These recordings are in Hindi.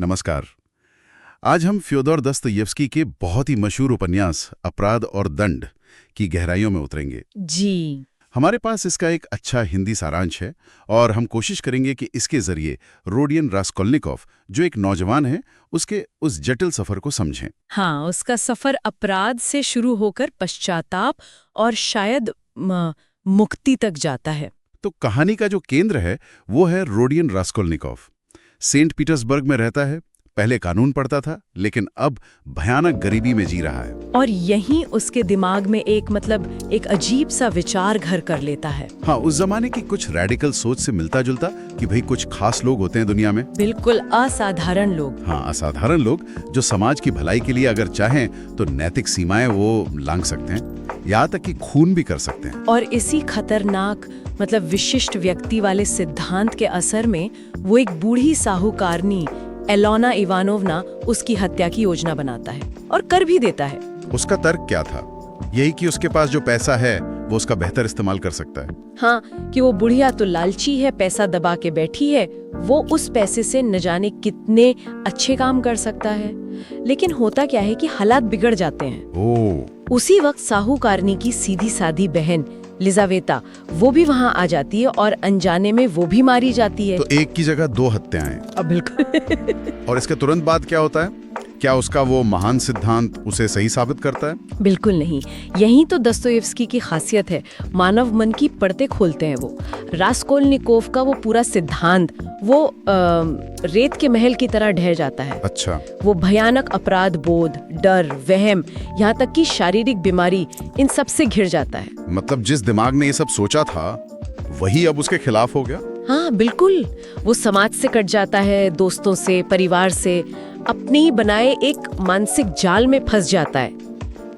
नमस्कार। आज हम फ्योदोर दस्तयेव्स्की के बहुत ही मशहूर उपन्यास अपराध और दंड की गहराइयों में उतरेंगे। जी। हमारे पास इसका एक अच्छा हिंदी सारांश है और हम कोशिश करेंगे कि इसके जरिए रोडियन रास्कोल्निकोव, जो एक नौजवान है, उसके उस जटिल सफर को समझें। हाँ, उसका सफर अपराध से शुरू होकर पश्चाताप और शायद मुक्ति तक जाता है। तो कहानी का जो केंद्र है वो है रोडियन रास्कोल्निकोव। सेंट पीटर्सबर्ग में रहता है, पहले कानून पढ़ता था, लेकिन अब भयानक गरीबी में जी रहा है। और यहीं उसके दिमाग में एक अजीब सा विचार घर कर लेता है। हाँ, उस जमाने की कुछ रेडिकल सोच से मिलता जुलता कि भाई कुछ खास लोग होते हैं दुनिया में। बिल्कुल असाधारण लोग। हाँ, असाधारण लोग जो समाज की भलाई के लिए अगर चाहें तो नैतिक सीमाएं वो लांघ सकते हैं, यहाँ तक कि खून भी कर सकते हैं। और इसी खतरनाक विशिष्ट व्यक्ति वाले सिद्धांत के असर में वो एक बूढ़ी साहूकारनी एलोना इवानोवना उसकी हत्या की योजना बनाता है और कर भी देता है। उसका तर्क क्या था? यही कि उसके पास जो पैसा है वो उसका बेहतर इस्तेमाल कर सकता है। हाँ, कि वो बुढ़िया तो लालची है, पैसा दबा के बैठी है, वो उस पैसे से न जाने कितने अच्छे काम कर सकता है। लेकिन होता क्या है कि हालात बिगड़ जाते हैं। उसी वक्त साहूकारनी की सीधी साधी बहन लिजावेता वो भी वहाँ आ जाती है और अनजाने में वो भी मारी जाती है। तो एक की जगह दो हत्याएं। अब बिल्कुल। और इसके तुरंत बाद क्या होता है? क्या उसका वो महान सिद्धांत उसे सही साबित करता है? बिल्कुल नहीं। यही तो दस्तोयेव्स्की की खासियत है। मानव मन की परतें खोलते हैं वो। रास्कोल्निकोव का वो पूरा सिद्धांत वो रेत के महल की तरह ढह जाता है। अच्छा। वो भयानक अपराध बोध, डर, वहम, यहाँ तक कि शारीरिक बीमारी, इन सब से घिर जाता है। मतलब जिस दिमाग ने ये सब सोचा था वही अब उसके खिलाफ हो गया। हाँ बिल्कुल। वो समाज से कट जाता है, दोस्तों से, परिवार से, अपने ही बनाए एक मानसिक जाल में फंस जाता है।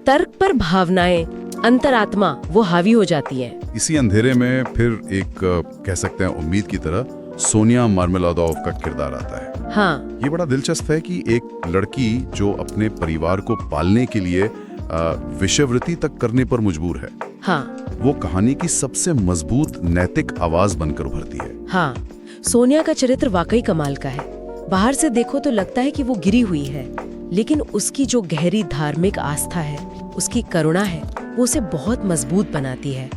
तर्क पर भावनाएं, अंतरात्मा वो हावी हो जाती है। इसी अंधेरे में फिर एक कह सकते हैं उम्मीद की तरह सोनिया मार्मेलाडोव का किरदार आता है। हाँ, ये बड़ा दिलचस्प है कि एक लड़की जो अपने परिवार को पालने के लिए विषयवृत्ति तक करने पर मजबूर है। हाँ, वो कहानी की सबसे मजबूत नैतिक आवाज बनकर उभरती है। हाँ, सोनिया का चरित्र वाकई कमाल का है। बाहर से देखो तो लगता है कि वो गिरी हुई है, लेकिन उसकी जो गहरी धार्मिक आस्था है, उसकी करुणा है, वो उसे बहुत मजबूत बनाती है।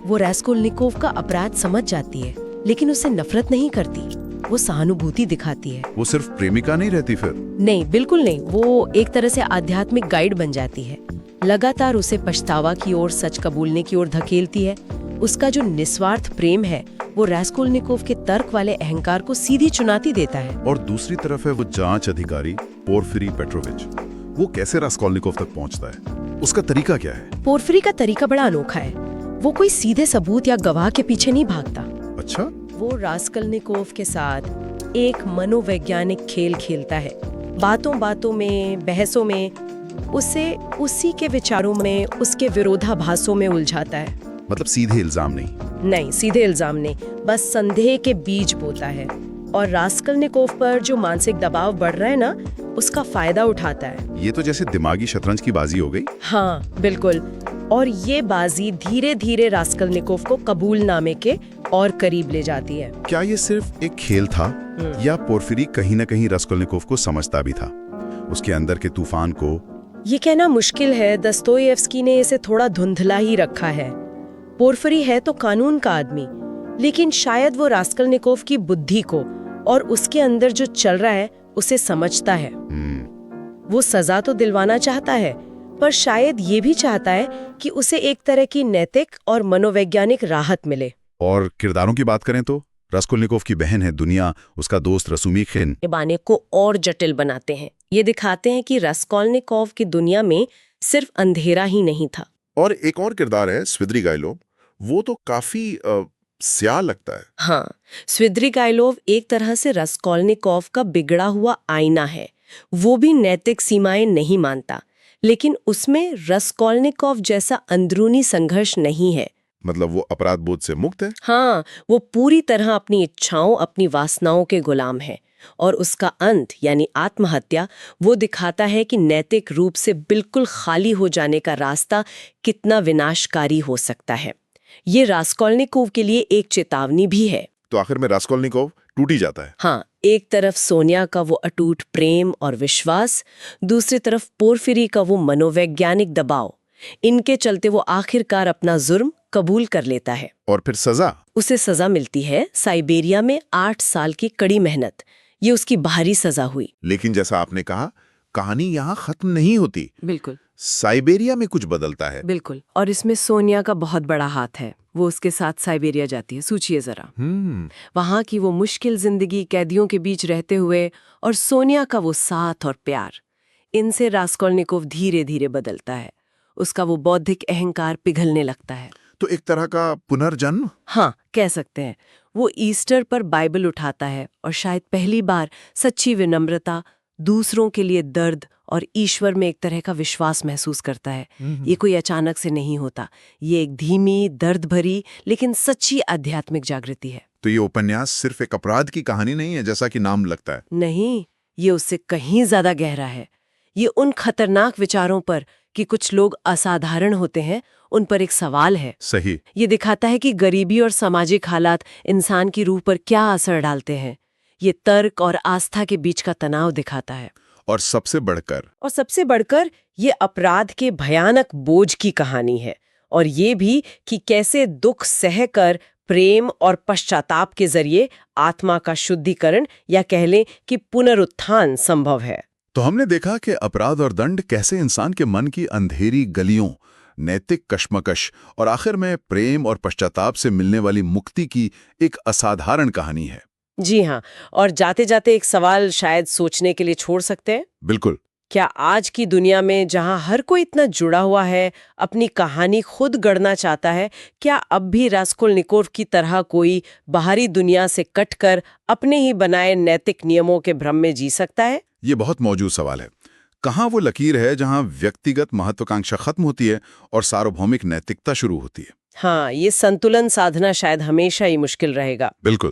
वो रास्कोल्निकोव का अपराध समझ जाती है, लेकिन उसे नफरत नहीं करती, वो सहानुभूति दिखाती है। वो सिर्फ प्रेमिका नहीं रहती फिर? नहीं, बिल्कुल नहीं। वो एक तरह से आध्यात्मिक गाइड बन जाती है। लगातार उसे पछतावा की ओर, सच कबूलने की ओर धकेलती है। उसका जो निस्वार्थ प्रेम है वो रास्कोल्निकोव के तर्क वाले अहंकार को सीधी चुनौती देता है। और दूसरी तरफ है वो जांच अधिकारी पोर्फिरी पेट्रोविच। वो कैसे रास्कोल्निकोव तक पहुंचता है? उसका तरीका क्या है? पोर्फिरी का तरीका बड़ा अनोखा है। वो कोई सीधे सबूत या गवाह के पीछे नहीं भागता। अच्छा? वो रास्कोल्निकोव के साथ एक मनोवैज्ञानिक खेल खेलता है। बातों बातों में, बहसों में उसे उसी के विचारों में, उसके विरोधाभासों में उलझाता है। मतलब सीधे इल्जाम नहीं? नहीं, सीधे इल्जाम नहीं, बस संदेह के बीज बोता है। और रास्कोल्निकोव पर जो मानसिक दबाव बढ़ रहा है ना, उसका फायदा उठाता है। ये तो जैसे दिमागी शतरंज की बाजी हो गई। हाँ बिल्कुल। और ये बाजी धीरे धीरे रास्कोल्निकोव को कबूलनामे के और करीब ले जाती है। क्या ये सिर्फ एक खेल था या पोर्फिरी कहीं न कहीं रास्कोल्निकोव को समझता भी था, उसके अंदर के तूफान को? ये कहना मुश्किल है। दस्तोयेव्स्की ने इसे थोड़ा धुंधला ही रखा है। पोर्फिरी है तो कानून का आदमी, लेकिन शायद वो रास्कोल्निकोव की बुद्धि को और उसके अंदर जो चल रहा है उसे समझता है। वो सजा तो दिलवाना चाहता है, पर शायद ये भी चाहता है कि उसे एक तरह की नैतिक और मनोवैज्ञानिक राहत मिले। और किरदारों की बात करें तो रास्कोल्निकोव की बहन है दुनिया, उसका दोस्त रसूमिखिन बहाने को और जटिल बनाते हैं। ये दिखाते हैं कि रास्कोल्निकोव की दुनिया में सिर्फ अंधेरा ही नहीं था। और एक और किरदार है स्विद्रिगाइलोव। वो तो काफी स्याह लगता है। हाँ, स्विद्रिगाइलोव एक तरह से रास्कोल्निकोव का बिगड़ा हुआ आईना है। वो भी नैतिक सीमाएं नहीं मानता, लेकिन उसमें रास्कोल्निकोव जैसा अंदरूनी संघर्ष नहीं है। मतलब वो अपराध बोध से मुक्त है। हाँ, वो पूरी तरह अपनी इच्छाओं, अपनी वासनाओं के गुलाम है। और उसका अंत यानी आत्महत्या वो दिखाता है कि नैतिक रूप से बिल्कुल खाली हो जाने का रास्ता कितना विनाशकारी हो सकता है। ये रास्कोल्निकोव के लिए एक चेतावनी भी है। तो आखिर में रास्कोल्निकोव टूट ही जाता है। हाँ, एक तरफ सोनिया का वो अटूट प्रेम और विश्वास, दूसरी तरफ पोरफिरी का वो मनोवैज्ञानिक दबाव। इनके चलते वो आखिरकार अपना जुर्म कबूल कर लेता है। और फिर सजा। उसे सजा मिलती है, साइबेरिया में 8 साल की कड़ी मेहनत। ये उसकी बाहरी सजा हुई। लेकिन जैसा आपने कहा, कहानी यहाँ खत्म नहीं होती। बिल्कुल साइबेरिया में कुछ बदलता है। बिल्कुल। और इसमें सोनिया का बहुत बड़ा हाथ है। वो उसके साथ साइबेरिया जाती है। सोचिए जरा, वहां की वो मुश्किल जिंदगी, कैदियों के बीच रहते हुए, और सोनिया का वो साथ और प्यार, इनसे रास्कोल्निकोव धीरे धीरे बदलता है। उसका वो बौद्धिक अहंकार पिघलने लगता है। तो एक तरह का पुनर्जन्म। हाँ, कह सकते हैं। वो ईस्टर पर बाइबल उठाता है और शायद पहली बार सच्ची विनम्रता, दूसरों के लिए दर्द और ईश्वर में एक तरह का विश्वास महसूस करता है। ये कोई अचानक से नहीं होता। ये एक धीमी, दर्द भरी लेकिन सच्ची आध्यात्मिक जागृति है। तो ये उपन्यास सिर्फ एक अपराध की कहानी नहीं है, जैसा कि नाम लगता है। नहीं, ये उससे कहीं ज्यादा गहरा है। ये उन खतरनाक विचारों पर कि कुछ लोग असाधारण होते हैं, उन पर एक सवाल है। सही। ये दिखाता है कि गरीबी और सामाजिक हालात इंसान की रूह पर क्या असर डालते हैं। ये तर्क और आस्था के बीच का तनाव दिखाता है। और सबसे बढ़कर ये अपराध के भयानक बोझ की कहानी है। और ये भी कि कैसे दुख सहकर प्रेम और पश्चाताप के जरिए आत्मा का शुद्धिकरण, या कह लें कि पुनरुत्थान संभव है। तो हमने देखा कि अपराध और दंड कैसे इंसान के मन की अंधेरी गलियों, नैतिक कश्मकश और आखिर में प्रेम और पश्चाताप से मिलने वाली मुक्ति की एक असाधारण कहानी है। जी हाँ, और जाते जाते एक सवाल शायद सोचने के लिए छोड़ सकते हैं। बिल्कुल। क्या आज की दुनिया में, जहां हर कोई इतना जुड़ा हुआ है, अपनी कहानी खुद गढ़ना चाहता है, क्या अब भी रास्कोल्निकोव की तरह कोई बाहरी दुनिया से कटकर अपने ही बनाए नैतिक नियमों के भ्रम में जी सकता है? ये बहुत मौजूद सवाल है। कहाँ वो लकीर है जहां व्यक्तिगत महत्वाकांक्षा खत्म होती है और सार्वभौमिक नैतिकता शुरू होती है? हाँ, ये संतुलन साधना शायद हमेशा ही मुश्किल रहेगा। बिल्कुल।